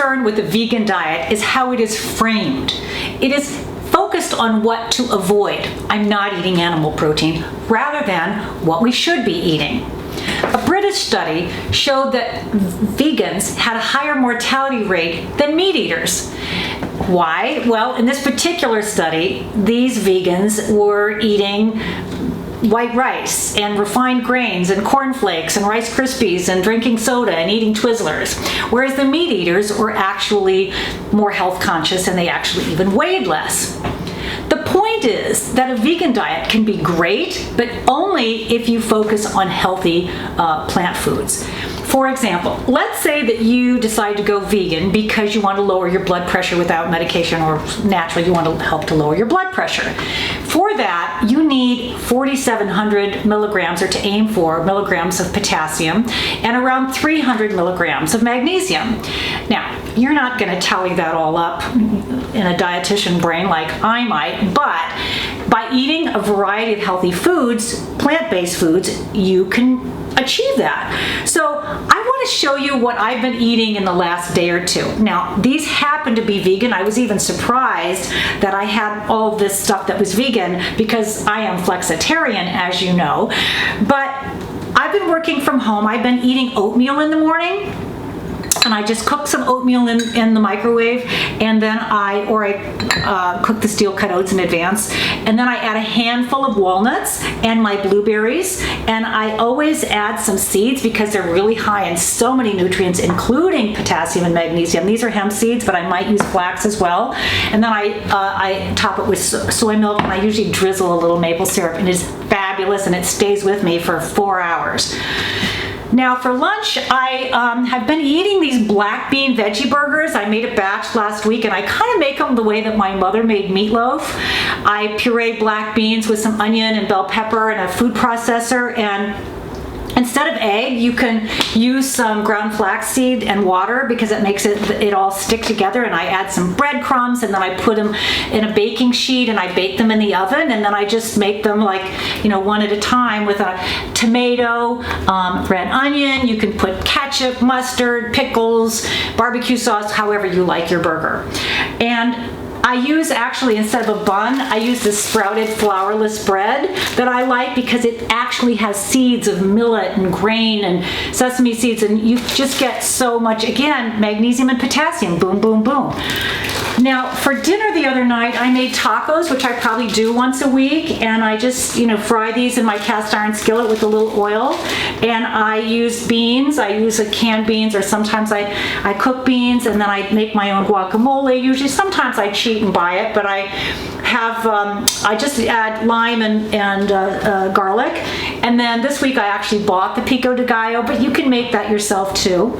concern with the vegan diet is how it is framed. It is focused on what to avoid. I'm not eating animal protein, rather than what we should be eating. A British study showed that vegans had a higher mortality rate than meat eaters. Why? Well, in this particular study, these vegans were eating white rice and refined grains and cornflakes and Rice Krispies and drinking soda and eating Twizzlers, whereas the meat eaters were actually more health conscious and they actually even weighed less. The point is that a vegan diet can be great, but only if you focus on healthy plant foods. For example, let's say that you decide to go vegan because you want to lower your blood pressure without medication, or naturally you want to help to lower your blood pressure. For that, you need 4,700 milligrams, or to aim for, milligrams of potassium and around 300 milligrams of magnesium. Now, you're not going to tally that all up in a dietitian brain like I might, but by eating a variety of healthy foods, plant-based foods, you can achieve that. So I want to show you what I've been eating in the last day or two. Now, these happen to be vegan. I was even surprised that I had all this stuff that was vegan because I am flexitarian, as you know. But I've been working from home. I've been eating oatmeal in the morning. And I just cook some oatmeal in the microwave, and then I cook the steel cut oats in advance, and then I add a handful of walnuts and my blueberries, and I always add some seeds because they're really high in so many nutrients, including potassium and magnesium. These are hemp seeds, but I might use flax as well. And then I top it with soy milk, and I usually drizzle a little maple syrup, and it's fabulous, and it stays with me for 4 hours. Now for lunch, I have been eating these black bean veggie burgers. I made a batch last week, and I kind of make them the way that my mother made meatloaf. I puree black beans with some onion and bell pepper and a food processor, and instead of egg, you can use some ground flaxseed and water because it makes it all stick together. And I add some breadcrumbs, and then I put them in a baking sheet and I bake them in the oven, and then I just make them like, one at a time with a tomato, red onion. You can put ketchup, mustard, pickles, barbecue sauce, however you like your burger. And I use, actually, instead of a bun, I use this sprouted flourless bread that I like because it actually has seeds of millet and grain and sesame seeds, and you just get so much, again, magnesium and potassium, boom, boom, boom. Now, for dinner the other night, I made tacos, which I probably do once a week, and I just, fry these in my cast iron skillet with a little oil, and I use beans. I use canned beans, or sometimes I cook beans, and then I make my own guacamole. Usually, sometimes I cheat and buy it, but I have, I just add lime and garlic, and then this week I actually bought the pico de gallo, but you can make that yourself too.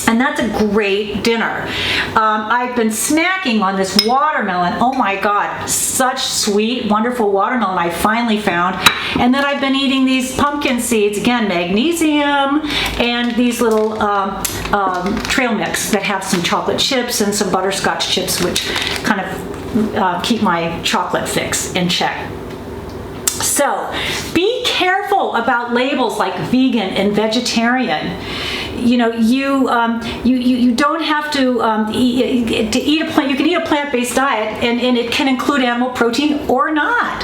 And that's a great dinner. I've been snacking on this watermelon. Oh my God, such sweet, wonderful watermelon I finally found. And then I've been eating these pumpkin seeds, again, magnesium, and these little trail mix that have some chocolate chips and some butterscotch chips, which kind of keep my chocolate fix in check. So be careful about labels like vegan and vegetarian. You don't have to eat a plant. You can eat a plant-based diet, and it can include animal protein or not.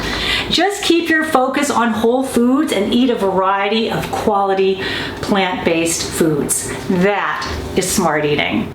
Just keep your focus on whole foods and eat a variety of quality plant-based foods. That is smart eating.